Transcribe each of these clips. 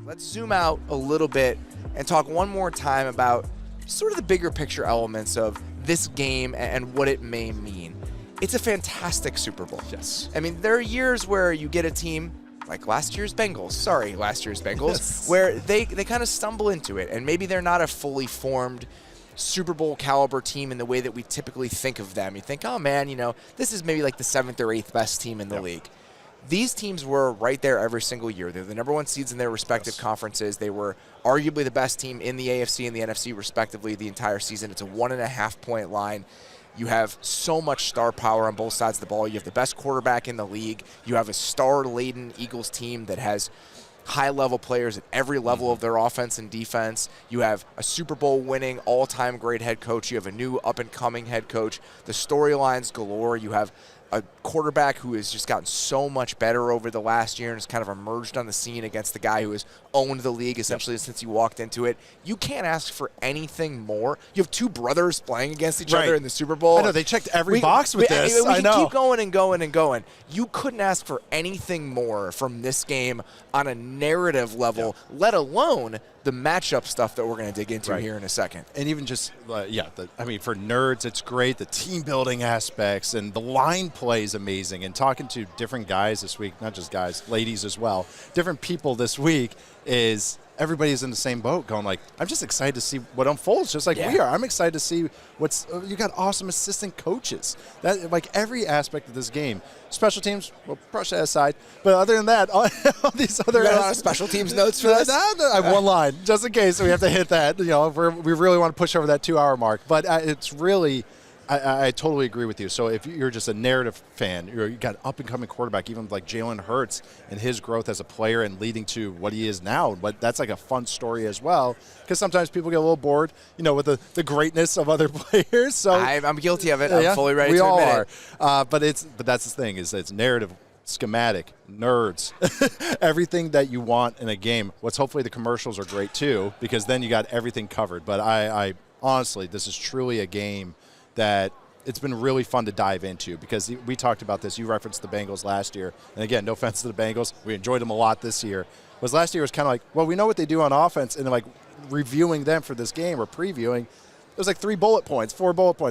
let's zoom out a little bit and talk one more time about sort of the bigger picture elements of this game and what it may mean. It's a fantastic Super Bowl. Yes. I mean, there are years where you get a team like last year's Bengals, Yes. where they kind of stumble into it, and maybe they're not a fully formed Super Bowl caliber team in the way that we typically think of them. You think, oh man, this is maybe like the 7th or 8th best team in the league. These teams were right there every single year. They're the number one seeds in their respective conferences. They were arguably the best team in the AFC and the NFC respectively the entire season. It's a 1.5-point line. You have so much star power on both sides of the ball. You have the best quarterback in the league. You have a star-laden Eagles team that has high-level players at every level of their offense and defense. You have a Super Bowl winning, all-time great head coach. You have a new up-and-coming head coach. The storylines galore. You have a quarterback who has just gotten so much better over the last year and has kind of emerged on the scene against the guy who has owned the league essentially since he walked into it. You can't ask for anything more. You have two brothers playing against each other in the Super Bowl. I know, they checked every box with this. We can keep going and going and going. You couldn't ask for anything more from this game on a narrative level, let alone the matchup stuff that we're going to dig into here in a second. And even just, for nerds, it's great. The team building aspects and the line play is amazing. And talking to different guys this week, not just guys, ladies as well, different people this week, is everybody's in the same boat going like, I'm just excited to see what unfolds just like we are. I'm excited to see you got awesome assistant coaches. That like every aspect of this game. Special teams, we'll brush that aside. But other than that, all these other a lot of special teams notes for this? I have one line, just in case we have to hit that. If we really want to push over that 2-hour mark. But it's really, I totally agree with you. So if you're just a narrative fan, you got an up-and-coming quarterback, even like Jalen Hurts and his growth as a player and leading to what he is now. But that's like a fun story as well, because sometimes people get a little bored, with the greatness of other players. So I'm guilty of it. I'm fully ready to admit it. We all are. But that's the thing, is it's narrative, schematic, nerds, everything that you want in a game. What's hopefully the commercials are great too, because then you got everything covered. But I honestly, this is truly a game that it's been really fun to dive into, because we talked about this. You referenced the Bengals last year. And again, no offense to the Bengals. We enjoyed them a lot this year. But last year was kind of like, well, we know what they do on offense, and like reviewing them for this game or previewing, it was like 4 bullet points.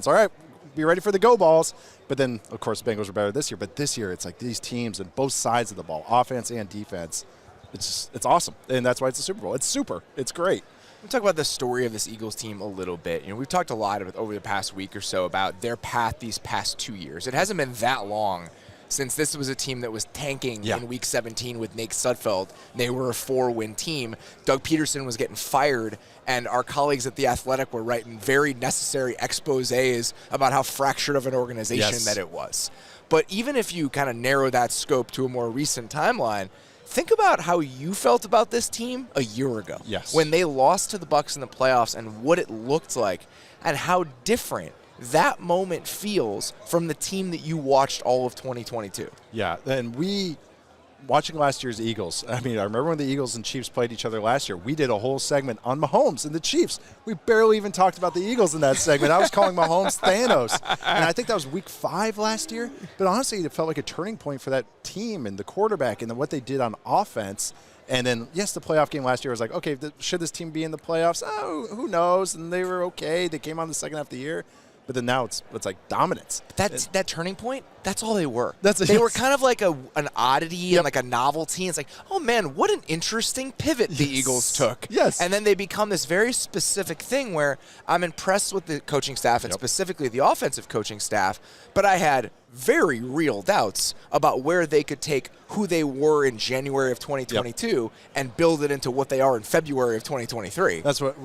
All right, be ready for the go balls. But then, of course, the Bengals were better this year. But this year, it's like these teams on both sides of the ball, offense and defense. It's awesome. And that's why it's a Super Bowl. It's great. We'll talk about the story of this Eagles team a little bit. We've talked a lot over the past week or so about their path these past 2 years. It hasn't been that long since this was a team that was tanking in Week 17 with Nate Sudfeld. They were a 4-win team. Doug Peterson was getting fired, and our colleagues at The Athletic were writing very necessary exposés about how fractured of an organization that it was. But even if you kind of narrow that scope to a more recent timeline, think about how you felt about this team a year ago when they lost to the Bucs in the playoffs, and what it looked like and how different that moment feels from the team that you watched all of 2022. Yeah, and watching last year's Eagles, I remember when the Eagles and Chiefs played each other last year, we did a whole segment on Mahomes and the Chiefs. We barely even talked about the Eagles in that segment. I was calling Mahomes Thanos. And I think that was Week 5 last year. But honestly, it felt like a turning point for that team and the quarterback and then what they did on offense. And then, yes, the playoff game last year was like, okay, should this team be in the playoffs? Oh, who knows? And they were okay. They came on the second half of the year. But then now it's like dominance. That turning point, that's all they were. They were kind of like an oddity and like a novelty. It's like, oh, man, what an interesting pivot the Eagles took. Yes. And then they become this very specific thing where I'm impressed with the coaching staff and specifically the offensive coaching staff, but I had very real doubts about where they could take who they were in January of 2022 and build it into what they are in February of 2023. That's what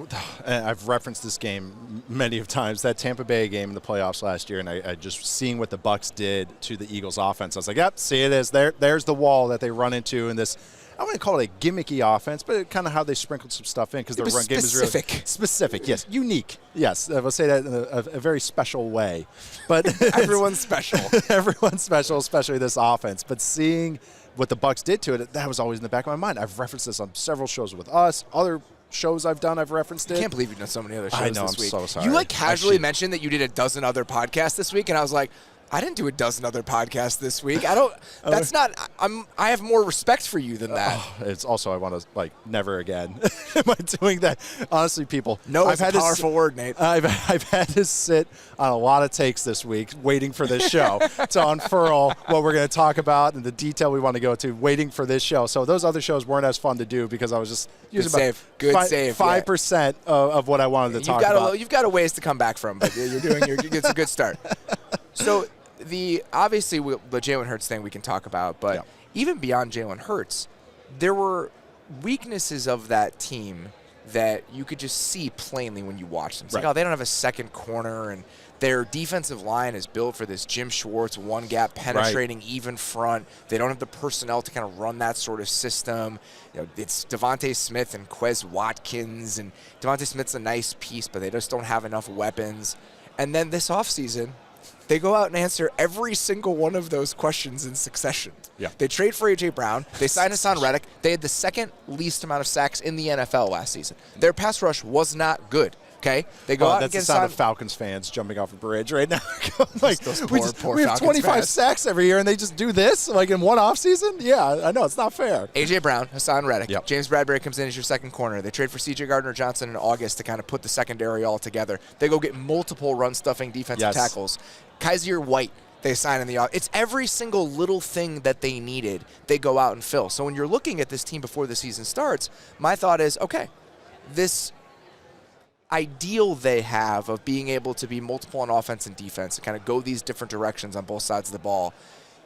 I've referenced this game many of times, that Tampa Bay game in the playoffs last year, and I just seeing what the Bucs did to the Eagles offense. I was like, yep, see it is. There's the wall that they run into in this. I wouldn't call it a gimmicky offense, but kind of how they sprinkled some stuff in, because their run game is really specific. Yes, unique. Yes, I will say that in a very special way. But everyone's special. Everyone's special, especially this offense. But seeing what the Bucs did to it, that was always in the back of my mind. I've referenced this on several shows with us, other shows I've done, I've referenced it. I can't believe you've done so many other shows I know, this week. I'm so sorry. You casually mentioned that you did a dozen other podcasts this week, and I was like, I didn't do a dozen other podcasts this week. I don't. That's not. I have more respect for you than that. It's also I want to never again. Am I doing that? Honestly, people. No, it's a powerful word, Nate. I've had to sit on a lot of takes this week, waiting for this show to unfurl what we're going to talk about and the detail we want to go to. Waiting for this show. So those other shows weren't as fun to do because I was just using Good save. 5% of what I wanted to talk about. You've got a ways to come back from, but it's a good start. So. Obviously the Jalen Hurts thing we can talk about, but even beyond Jalen Hurts, there were weaknesses of that team that you could just see plainly when you watch them. It's like, they don't have a second corner, and their defensive line is built for this Jim Schwartz one-gap penetrating even front. They don't have the personnel to kind of run that sort of system. It's Devontae Smith and Quez Watkins, and Devontae Smith's a nice piece, but they just don't have enough weapons. And then this offseason, they go out and answer every single one of those questions in succession. Yeah. They trade for A.J. Brown. They sign Hassan Reddick. They had the second least amount of sacks in the NFL last season. Their pass rush was not good. Okay, they go out and get that's the sound of Falcons fans jumping off a bridge right now. We have 25 sacks every year, and they just do this in one offseason? Yeah, I know. It's not fair. A.J. Brown, Hassan Reddick. Yep. James Bradbury comes in as your second corner. They trade for C.J. Gardner-Johnson in August to kind of put the secondary all together. They go get multiple run-stuffing defensive tackles. Kaiser White, they sign in the – it's every single little thing that they needed, they go out and fill. So when you're looking at this team before the season starts, my thought is, okay, this – ideal they have of being able to be multiple on offense and defense and kind of go these different directions on both sides of the ball,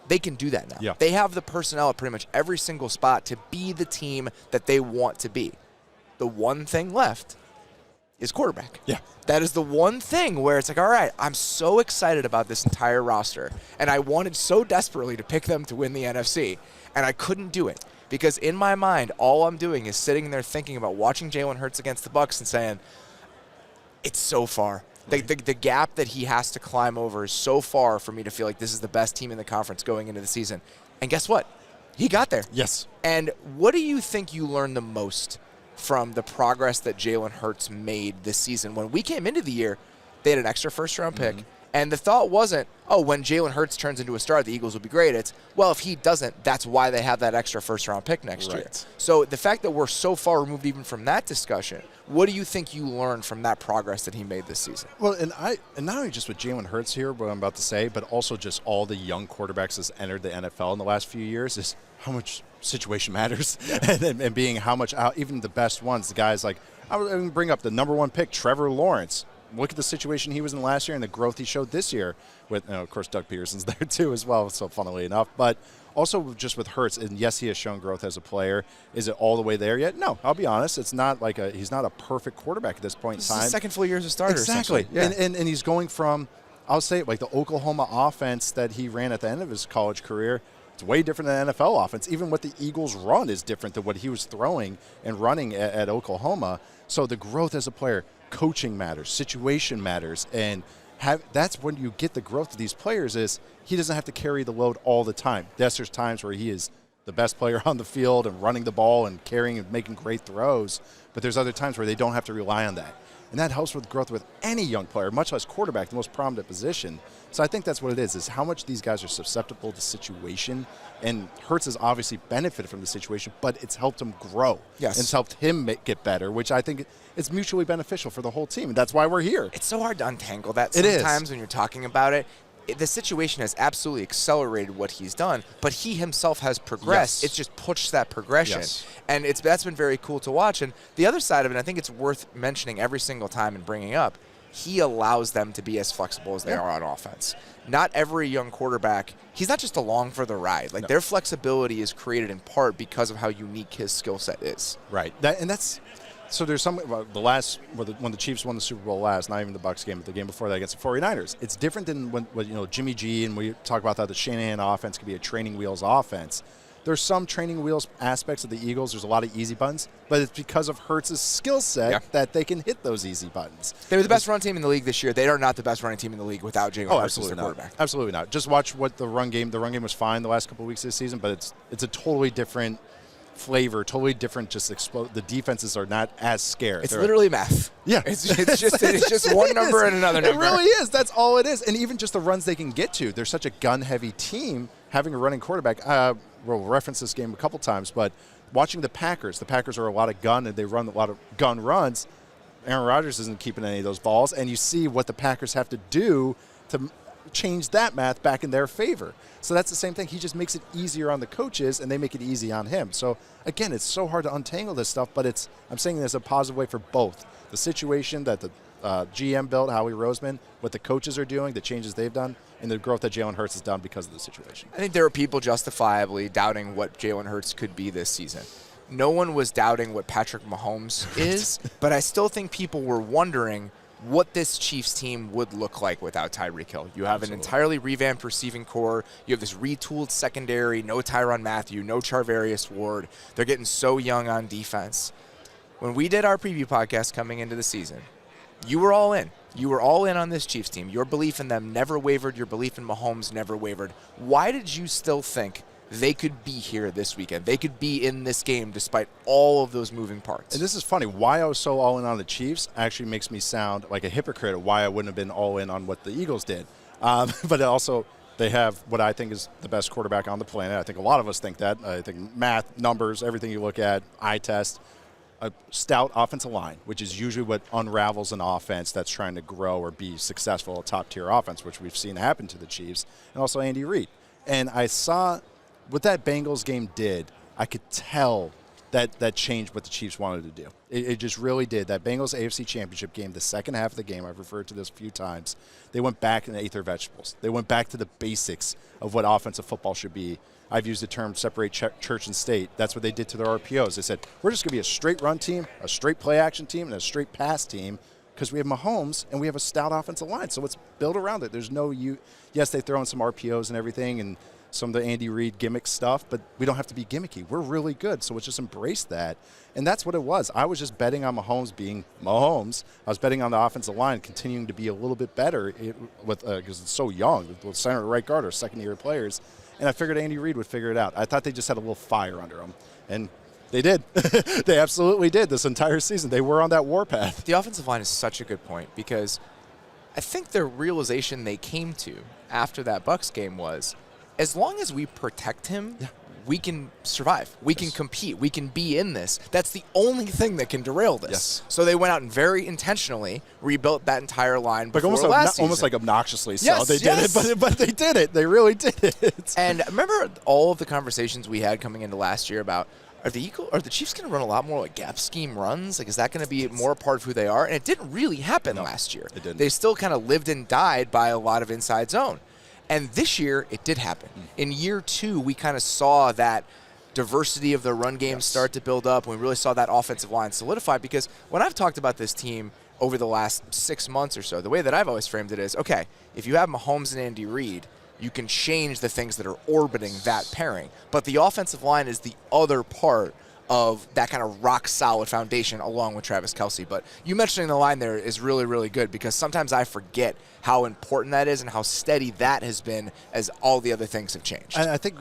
they can do that now. Yeah. They have the personnel at pretty much every single spot to be the team that they want to be. The one thing left is quarterback. Yeah. That is the one thing where it's like, all right, I'm so excited about this entire roster, and I wanted so desperately to pick them to win the NFC, and I couldn't do it because in my mind, all I'm doing is sitting there thinking about watching Jalen Hurts against the Bucs and saying, it's so far. The gap that he has to climb over is so far for me to feel like this is the best team in the conference going into the season. And guess what? He got there. Yes. And what do you think you learned the most from the progress that Jalen Hurts made this season? When we came into the year, they had an extra first-round pick. And the thought wasn't, when Jalen Hurts turns into a star, the Eagles will be great. It's, if he doesn't, that's why they have that extra first-round pick next year. So the fact that we're so far removed even from that discussion, what do you think you learned from that progress that he made this season? Well, and not only just with Jalen Hurts here, what I'm about to say, but also just all the young quarterbacks that's entered the NFL in the last few years is how much situation matters and being how much out, even the best ones, the guys like, I would bring up the number one pick, Trevor Lawrence. Look at the situation he was in last year and the growth he showed this year. With, of course, Doug Peterson's there too as well, so funnily enough. But also just with Hurts, and yes, he has shown growth as a player. Is it all the way there yet? No, I'll be honest. It's not like he's not a perfect quarterback at this point in time. This is his second full year as a starter. Exactly. Yeah. And he's going from, I'll say it, like the Oklahoma offense that he ran at the end of his college career. It's way different than NFL offense. Even what the Eagles run is different than what he was throwing and running at Oklahoma. So the growth as a player, coaching matters, situation matters, and that's when you get the growth of these players is he doesn't have to carry the load all the time. Yes, there's times where he is the best player on the field and running the ball and carrying and making great throws, but there's other times where they don't have to rely on that. And that helps with growth with any young player, much less quarterback, the most prominent position. So I think that's what it is how much these guys are susceptible to situation. And Hurts has obviously benefited from the situation, but it's helped him grow. Yes. It's helped him get better, which I think is mutually beneficial for the whole team. And that's why we're here. It's so hard to untangle that It sometimes is. when you're talking about it. The situation has absolutely accelerated what he's done, but he himself has progressed. Yes. It's just pushed that progression. Yes. And that's been very cool to watch. And the other side of it, I think it's worth mentioning every single time and bringing up, he allows them to be as flexible as they are on offense. Not every young quarterback, he's not just along for the ride. Like their flexibility is created in part because of how unique his skill set is. Right. So there's some when the Chiefs won the Super Bowl last, not even the Bucs game, but the game before that against the 49ers. It's different than when Jimmy G and we talk about how the Shanahan offense could be a training wheels offense. There's some training wheels aspects of the Eagles. There's a lot of easy buttons, but it's because of Hurts' skill set that they can hit those easy buttons. They were the best run team in the league this year. They are not the best running team in the league without Jalen Hurts as their quarterback. Absolutely not. Just watch what the run game. The run game was fine the last couple of weeks of this season, but it's a totally different flavor, totally different. Just explode. The defenses are not as scared. It's literally math. Yeah, it's just one number and another number. It really is. That's all it is. And even just the runs they can get to. They're such a gun-heavy team. Having a running quarterback. We'll reference this game a couple times, but watching the Packers are a lot of gun and they run a lot of gun runs. Aaron Rodgers isn't keeping any of those balls, and you see what the Packers have to do to change that math back in their favor. So that's the same thing. He just makes it easier on the coaches, and they make it easy on him. So, again, it's so hard to untangle this stuff, but I'm saying there's a positive way for both. The situation that the GM built, Howie Roseman, what the coaches are doing, the changes they've done, and the growth that Jalen Hurts has done because of the situation. I think there are people justifiably doubting what Jalen Hurts could be this season. No one was doubting what Patrick Mahomes is, but I still think people were wondering what this Chiefs team would look like without Tyreek Hill. You have an entirely revamped receiving core. You have this retooled secondary, no Tyrann Mathieu, no Charvarius Ward. They're getting so young on defense. When we did our preview podcast coming into the season, you were all in. You were all in on this Chiefs team. Your belief in them never wavered. Your belief in Mahomes never wavered. Why did you still think they could be here this weekend? They could be in this game despite all of those moving parts. And this is funny. Why I was so all in on the Chiefs actually makes me sound like a hypocrite of why I wouldn't have been all in on what the Eagles did. But also, they have what I think is the best quarterback on the planet. I think a lot of us think that. I think math, numbers, everything you look at, eye test, a stout offensive line, which is usually what unravels an offense that's trying to grow or be successful, a top-tier offense, which we've seen happen to the Chiefs, and also Andy Reid. And I saw what that Bengals game did. I could tell that changed what the Chiefs wanted to do. It just really did. That Bengals AFC Championship game, the second half of the game, I've referred to this a few times, they went back and ate their vegetables. They went back to the basics of what offensive football should be. I've used the term separate church and state. That's what they did to their RPOs. They said, we're just going to be a straight run team, a straight play action team, and a straight pass team because we have Mahomes and we have a stout offensive line. So let's build around it. There's no yes, they throw in some RPOs and everything and some of the Andy Reid gimmick stuff, but we don't have to be gimmicky. We're really good, so let's just embrace that. And that's what it was. I was just betting on Mahomes being Mahomes. I was betting on the offensive line continuing to be a little bit better because it's so young. The center and right guard are second-year players. And I figured Andy Reid would figure it out. I thought they just had a little fire under them. And they did. They absolutely did this entire season. They were on that warpath. The offensive line is such a good point because I think the realization they came to after that Bucs game was as long as we protect him, we can survive. We can compete. We can be in this. That's the only thing that can derail this. Yes. So they went out and very intentionally rebuilt that entire line before last season. Almost like obnoxiously so. Yes, they did it, but they did it. They really did it. And remember all of the conversations we had coming into last year about are the Chiefs going to run a lot more like gap scheme runs? Like, is that going to be more a part of who they are? And it didn't really happen last year. It didn't. They still kind of lived and died by a lot of inside zone. And this year, it did happen. In year 2, we kind of saw that diversity of the run game start to build up. And we really saw that offensive line solidify because when I've talked about this team over the last 6 months or so, the way that I've always framed it is, okay, if you have Mahomes and Andy Reid, you can change the things that are orbiting that pairing. But the offensive line is the other part of that kind of rock-solid foundation along with Travis Kelce. But you mentioning the line there is really, really good because sometimes I forget how important that is and how steady that has been as all the other things have changed. And I think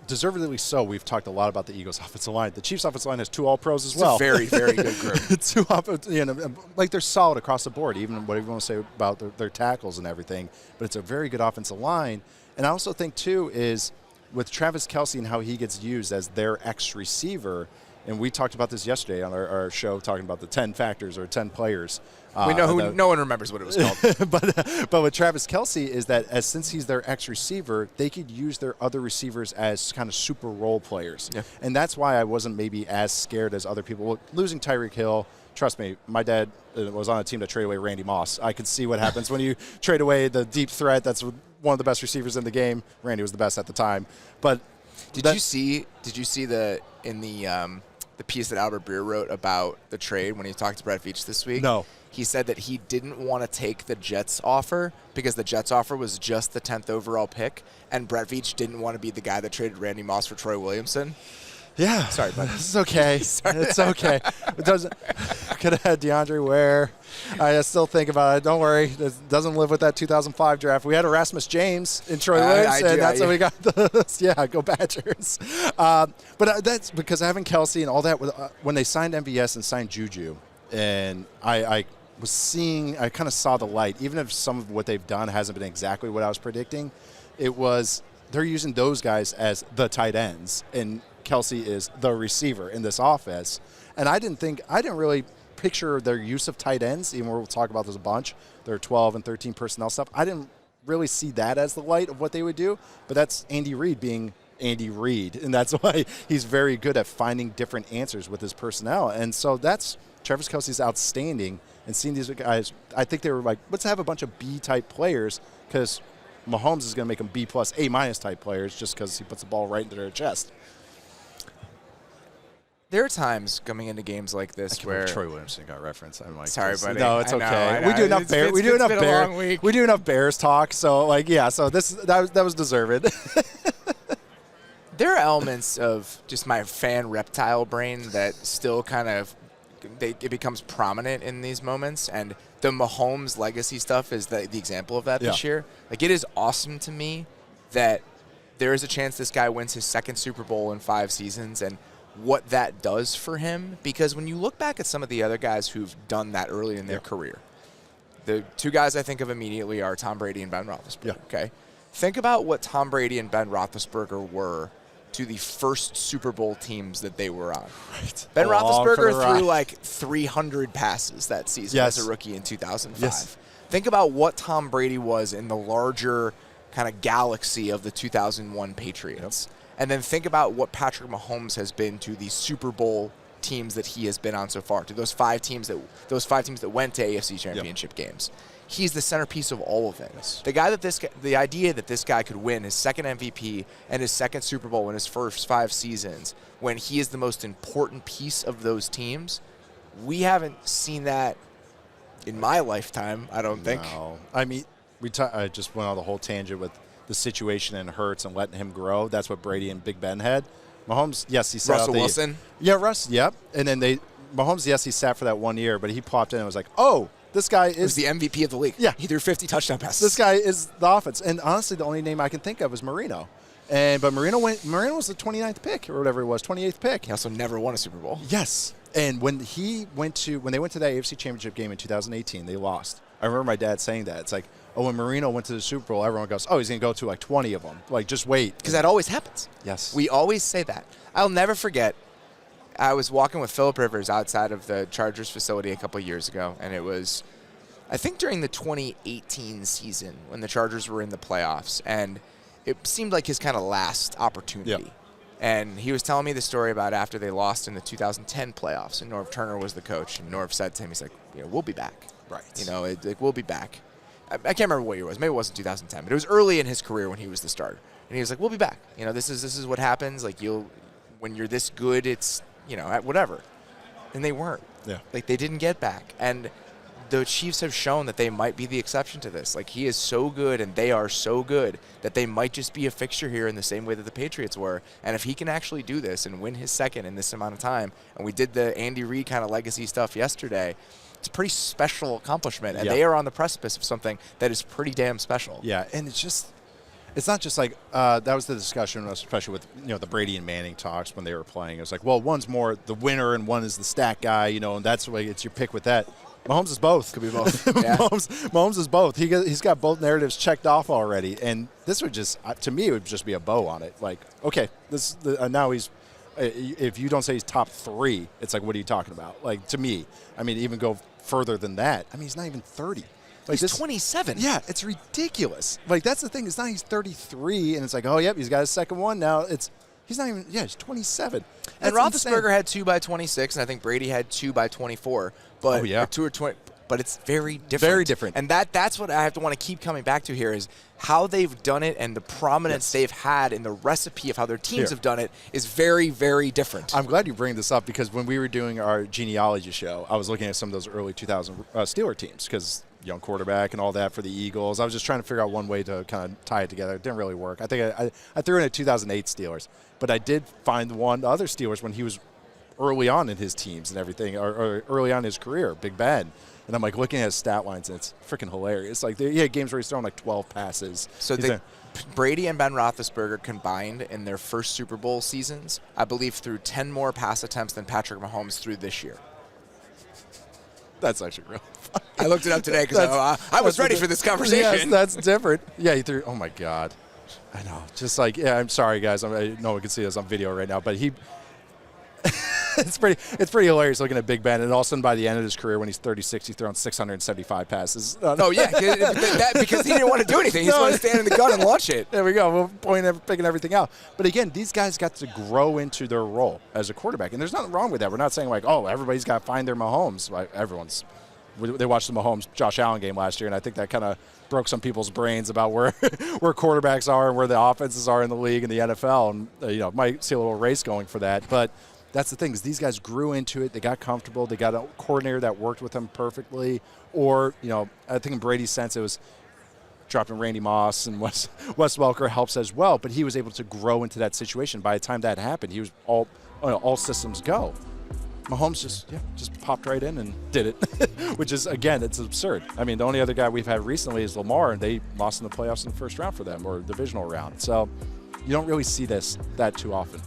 deservedly so. We've talked a lot about the Eagles' offensive line. The Chiefs' offensive line has 2 All-Pros as well. It's a very, very good group. Like they're solid across the board, even whatever you want to say about their tackles and everything. But it's a very good offensive line. And I also think, too, is with Travis Kelce and how he gets used as their X receiver, and we talked about this yesterday on our show, talking about the 10 factors or 10 players. We know no one remembers what it was called. but with Travis Kelce is that since he's their X receiver, they could use their other receivers as kind of super role players. Yeah. And that's why I wasn't maybe as scared as other people. Well, losing Tyreek Hill, trust me, my dad was on a team that traded away Randy Moss. I can see what happens when you trade away the deep threat that's one of the best receivers in the game. Randy was the best at the time. But did you see the piece that Albert Breer wrote about the trade when he talked to Brett Veach this week? No. He said that he didn't want to take the Jets offer because the Jets offer was just the 10th overall pick, and Brett Veach didn't want to be the guy that traded Randy Moss for Troy Williamson. Yeah. Sorry, buddy. This is okay. It's okay. It doesn't. Could have had DeAndre Ware. I still think about it. Don't worry. It doesn't live with that 2005 draft. We had Erasmus James in Troy Williams, and that's how we got the. Yeah, go Badgers. But that's because having Kelsey and all that. When they signed MVS and signed Juju, and I was seeing, I kind of saw the light. Even if some of what they've done hasn't been exactly what I was predicting, it was they're using those guys as the tight ends, and Kelsey is the receiver in this offense. And I didn't really picture their use of tight ends, even we'll talk about this a bunch, their 12 and 13 personnel stuff. I didn't really see that as the light of what they would do, but that's Andy Reid being Andy Reid, and that's why he's very good at finding different answers with his personnel. And so that's Travis Kelce's outstanding, and seeing these guys, I think they were like, let's have a bunch of B-type players because Mahomes is going to make them B+, A- type players just because he puts the ball right into their chest. There are times coming into games like this where Troy Williamson got referenced. I'm like, sorry, buddy. No, it's okay. I know. We do enough Bears. We do enough Bears talk. So so that was deserved. There are elements of just my fan reptile brain that still kind of it becomes prominent in these moments, and the Mahomes legacy stuff is the example of that this year. Like, it is awesome to me that there is a chance this guy wins his second Super Bowl in 5 seasons, and what that does for him, because when you look back at some of the other guys who've done that early in their career, the 2 guys I think of immediately are Tom Brady and Ben Roethlisberger. Okay, think about what Tom Brady and Ben Roethlisberger were to the first Super Bowl teams that they were on. Right. Ben Roethlisberger threw like 300 passes that season as a rookie in 2005. Yes. Think about what Tom Brady was in the larger kind of galaxy of the 2001 Patriots. Yep. And then think about what Patrick Mahomes has been to the Super Bowl teams that he has been on so far, to those 5 teams that went to AFC Championship games. He's the centerpiece of all of it. Yes. The idea that this guy could win his second MVP and his second Super Bowl in his first 5 seasons, when he is the most important piece of those teams, we haven't seen that in my lifetime, I don't think. No. I mean, I just went on the whole tangent with the situation in Hurts and letting him grow. That's what Brady and Big Ben had. Mahomes, yes, he sat Russell Wilson. Yeah, Russ, yep. And then Mahomes, yes, he sat for that 1 year, but he popped in and was like, oh, this guy is the MVP of the league. Yeah. He threw 50 touchdown passes. This guy is the offense. And honestly, the only name I can think of is Marino. But Marino was the 29th pick or whatever it was, 28th pick. He also never won a Super Bowl. Yes. And when they went to that AFC Championship game in 2018, they lost. I remember my dad saying that. It's like, oh, when Marino went to the Super Bowl, everyone goes, oh, he's going to go to like 20 of them. Like, just wait. Because that always happens. Yes. We always say that. I'll never forget, I was walking with Phillip Rivers outside of the Chargers facility a couple of years ago, and it was, I think, during the 2018 season when the Chargers were in the playoffs, and it seemed like his kind of last opportunity. Yep. And he was telling me the story about after they lost in the 2010 playoffs, and Norv Turner was the coach, and Norv said to him, he's like, we'll be back. Right. We'll be back. I can't remember what year it was. Maybe it wasn't 2010, but it was early in his career when he was the starter. And he was like, we'll be back. This is what happens. Like, when you're this good, it's, whatever. And they weren't. Yeah. Like, they didn't get back. And the Chiefs have shown that they might be the exception to this. Like, he is so good and they are so good that they might just be a fixture here in the same way that the Patriots were. And if he can actually do this and win his second in this amount of time, and we did the Andy Reid kind of legacy stuff yesterday, it's a pretty special accomplishment, and they are on the precipice of something that is pretty damn special. Yeah, and it's not just like that was the discussion, especially with the Brady and Manning talks when they were playing. It was like, well, one's more the winner and one is the stat guy, and that's why it's your pick with that. Mahomes is both. Could be both. Yeah. Mahomes is both. He's got both narratives checked off already, and this would just, to me, it would just be a bow on it. Like, okay, now he's. If you don't say he's top 3, it's like, what are you talking about? Like, to me, I mean, even go further than that. I mean, he's not even 30. Like, he's 27. Yeah, it's ridiculous. Like, that's the thing. It's not he's 33, and it's like, oh, yep, he's got his second one. Now he's not even, he's 27. And Roethlisberger had 2 by 26, and I think Brady had 2 by 24. But 2 or 20. But it's very different. Very different. And that's what I have to want to keep coming back to here is how they've done it and the prominence they've had in the recipe of how their teams have done it is very, very different. I'm glad you bring this up because when we were doing our genealogy show, I was looking at some of those early 2000 Steeler teams because young quarterback and all that for the Eagles. I was just trying to figure out one way to kind of tie it together. It didn't really work. I think I threw in a 2008 Steelers, but I did find the other Steelers when he was early on in his teams and everything, or early on in his career, Big Ben. And I'm like looking at his stat lines, and it's freaking hilarious. Like he had games where he's throwing like 12 passes. So Brady and Ben Roethlisberger combined in their first Super Bowl seasons, I believe, threw 10 more pass attempts than Patrick Mahomes threw this year. That's actually real funny. I looked it up today because I was ready for this conversation. Yes, that's different. Yeah, he threw. Oh my God, I know. Just like, yeah, I'm sorry guys. I know we can see this on video right now, but he. It's pretty hilarious looking at Big Ben, and all of a sudden by the end of his career, when he's 36, he's thrown 675 passes. Oh yeah, because he didn't want to do anything. He just wanted to stand in the gun and launch it. There we go. We're picking everything out. But again, these guys got to grow into their role as a quarterback, and there's nothing wrong with that. We're not saying like, oh, everybody's got to find their Mahomes. Like they watched the Mahomes Josh Allen game last year, and I think that kind of broke some people's brains about where quarterbacks are and where the offenses are in the league and the NFL, and might see a little race going for that, but. That's the thing, is these guys grew into it. They got comfortable. They got a coordinator that worked with them perfectly. Or, I think in Brady's sense, it was dropping Randy Moss, and Wes Welker helps as well. But he was able to grow into that situation. By the time that happened, he was all systems go. Mahomes just popped right in and did it, which is, again, it's absurd. I mean, the only other guy we've had recently is Lamar, and they lost in the playoffs in the first round for them, or divisional round. So you don't really see that too often.